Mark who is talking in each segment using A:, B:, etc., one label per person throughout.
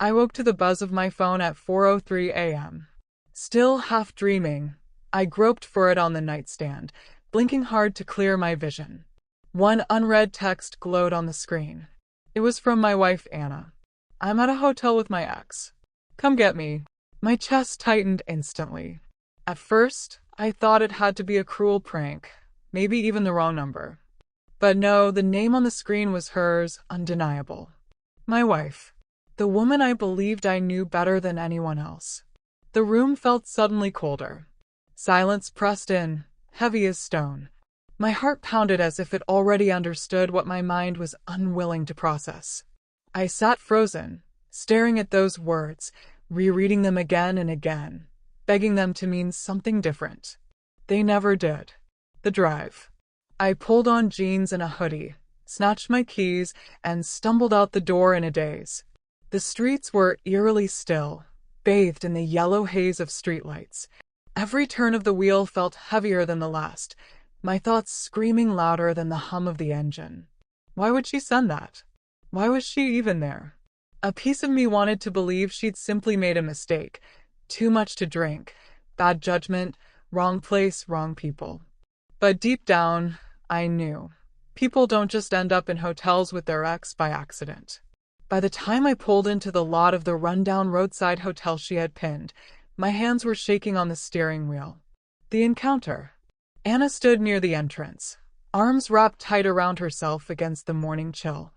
A: I woke to the buzz of my phone at 4:03 a.m. Still half dreaming, I groped for it on the nightstand, blinking hard to clear my vision. One unread text glowed on the screen. It was from my wife, Anna. "I'm at a hotel with my ex. Come get me." My chest tightened instantly. At first, I thought it had to be a cruel prank, maybe even the wrong number. But no, the name on the screen was hers, undeniable. My wife. The woman I believed I knew better than anyone else. The room felt suddenly colder. Silence pressed in, heavy as stone. My heart pounded as if it already understood what my mind was unwilling to process. I sat frozen, staring at those words, rereading them again and again, begging them to mean something different. They never did. The drive. I pulled on jeans and a hoodie, snatched my keys, and stumbled out the door in a daze. The streets were eerily still, bathed in the yellow haze of streetlights. Every turn of the wheel felt heavier than the last, my thoughts screaming louder than the hum of the engine. Why would she send that? Why was she even there? A piece of me wanted to believe she'd simply made a mistake. Too much to drink, bad judgment, wrong place, wrong people. But deep down, I knew. People don't just end up in hotels with their ex by accident. By the time I pulled into the lot of the rundown roadside hotel she had pinned, my hands were shaking on the steering wheel. The encounter. Anna stood near the entrance, arms wrapped tight around herself against the morning chill.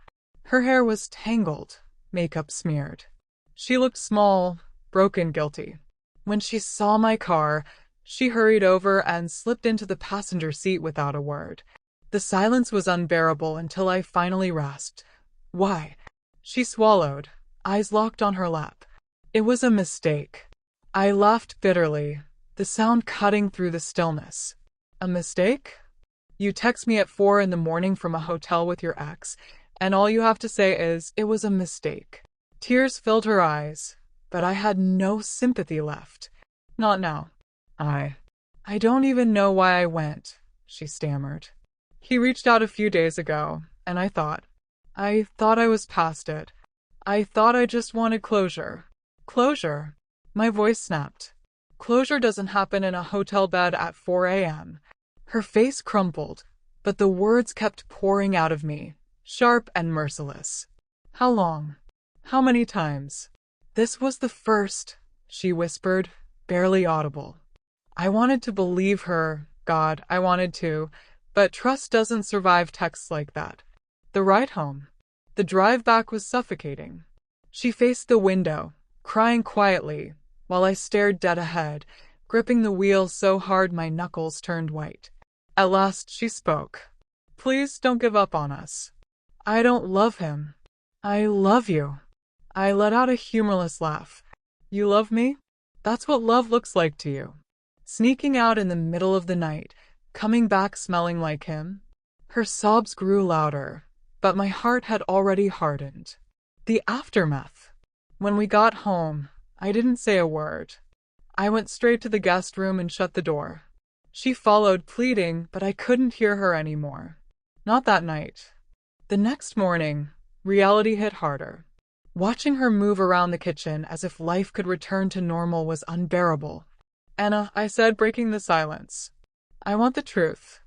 A: Her hair was tangled, makeup smeared. She looked small, broken, guilty. When she saw my car, she hurried over and slipped into the passenger seat without a word. The silence was unbearable until I finally rasped, "Why?" She swallowed, eyes locked on her lap. It was a mistake. I laughed bitterly, the sound cutting through the stillness. A mistake? You text me at 4 in the morning from a hotel with your ex, and all you have to say is, "It was a mistake." Tears filled her eyes, but I had no sympathy left. Not now. I don't even know why I went, she stammered. He reached out a few days ago, and I thought I was past it. I thought I just wanted closure. Closure? My voice snapped. Closure doesn't happen in a hotel bed at 4 a.m. Her face crumpled, but the words kept pouring out of me, sharp and merciless. How long? How many times? This was the first, she whispered, barely audible. I wanted to believe her, God, I wanted to, but trust doesn't survive texts like that. The ride home. The drive back was suffocating. She faced the window, crying quietly, while I stared dead ahead, gripping the wheel so hard my knuckles turned white. At last she spoke. "Please don't give up on us. I don't love him. I love you." I let out a humorless laugh. "You love me? That's what love looks like to you." Sneaking out in the middle of the night, coming back smelling like him. Her sobs grew louder, but my heart had already hardened. The aftermath. When we got home, I didn't say a word. I went straight to the guest room and shut the door. She followed, pleading, but I couldn't hear her anymore. Not that night. The next morning, reality hit harder. Watching her move around the kitchen as if life could return to normal was unbearable. "Anna," I said, breaking the silence. "I want the truth.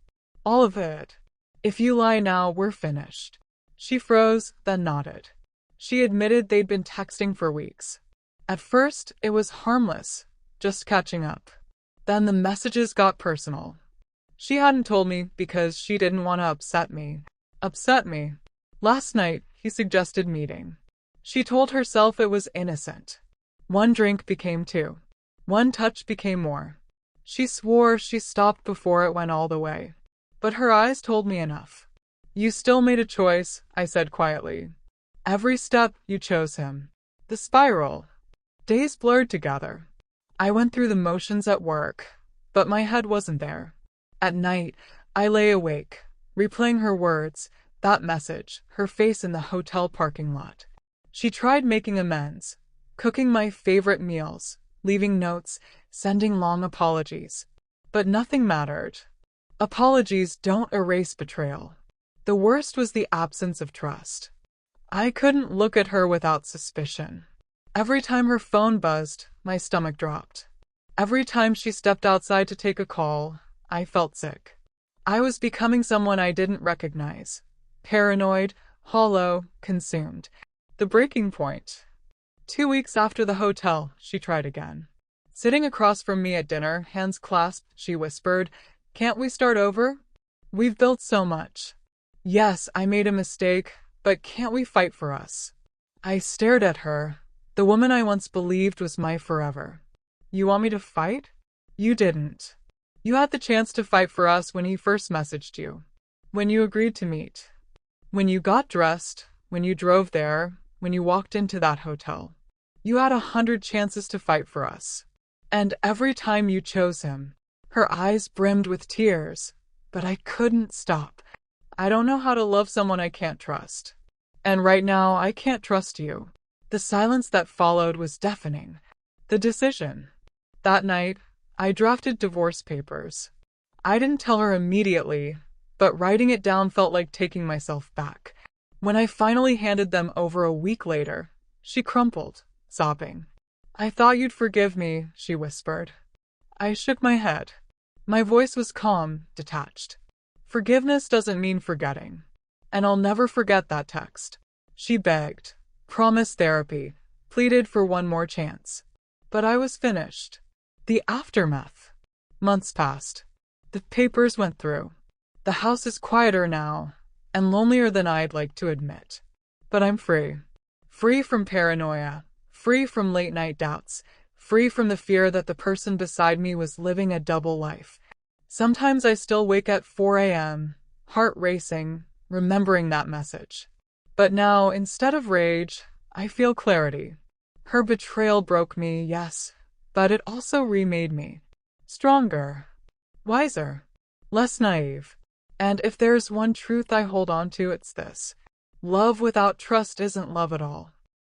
A: All of it. If you lie now, we're finished." She froze, then nodded. She admitted they'd been texting for weeks. At first, it was harmless, just catching up. Then the messages got personal. She hadn't told me because she didn't want to upset me. Upset me. Last night, he suggested meeting. She told herself it was innocent. One drink became two. One touch became more. She swore she stopped before it went all the way. But her eyes told me enough. "You still made a choice," I said quietly. "Every step, you chose him." The spiral. Days blurred together. I went through the motions at work, but my head wasn't there. At night, I lay awake, replaying her words, that message, her face in the hotel parking lot. She tried making amends, cooking my favorite meals, leaving notes, sending long apologies. But nothing mattered. Apologies don't erase betrayal. The worst was the absence of trust. I couldn't look at her without suspicion. Every time her phone buzzed, my stomach dropped. Every time she stepped outside to take a call, I felt sick. I was becoming someone I didn't recognize. Paranoid, hollow, consumed. The breaking point. 2 weeks after the hotel, she tried again. Sitting across from me at dinner, hands clasped, she whispered, "Can't we start over? We've built so much." Yes, I made a mistake, but can't we fight for us? I stared at her, the woman I once believed was my forever. You want me to fight? You didn't. You had the chance to fight for us when he first messaged you. When you agreed to meet. When you got dressed, when you drove there, when you walked into that hotel. You had 100 chances to fight for us. And every time you chose him. Her eyes brimmed with tears, but I couldn't stop. I don't know how to love someone I can't trust. And right now, I can't trust you. The silence that followed was deafening. The decision. That night, I drafted divorce papers. I didn't tell her immediately, but writing it down felt like taking myself back. When I finally handed them over a week later, she crumpled, sobbing. "I thought you'd forgive me," she whispered. I shook my head. My voice was calm, detached. Forgiveness doesn't mean forgetting. And I'll never forget that text. She begged, promised therapy, pleaded for one more chance. But I was finished. The aftermath. Months passed. The papers went through. The house is quieter now, and lonelier than I'd like to admit. But I'm free. Free from paranoia, free from late-night doubts, free from the fear that the person beside me was living a double life. Sometimes I still wake at 4 a.m., heart racing, remembering that message. But now, instead of rage, I feel clarity. Her betrayal broke me, yes, but it also remade me. Stronger, wiser, less naive. And if there's one truth I hold on to, it's this. Love without trust isn't love at all.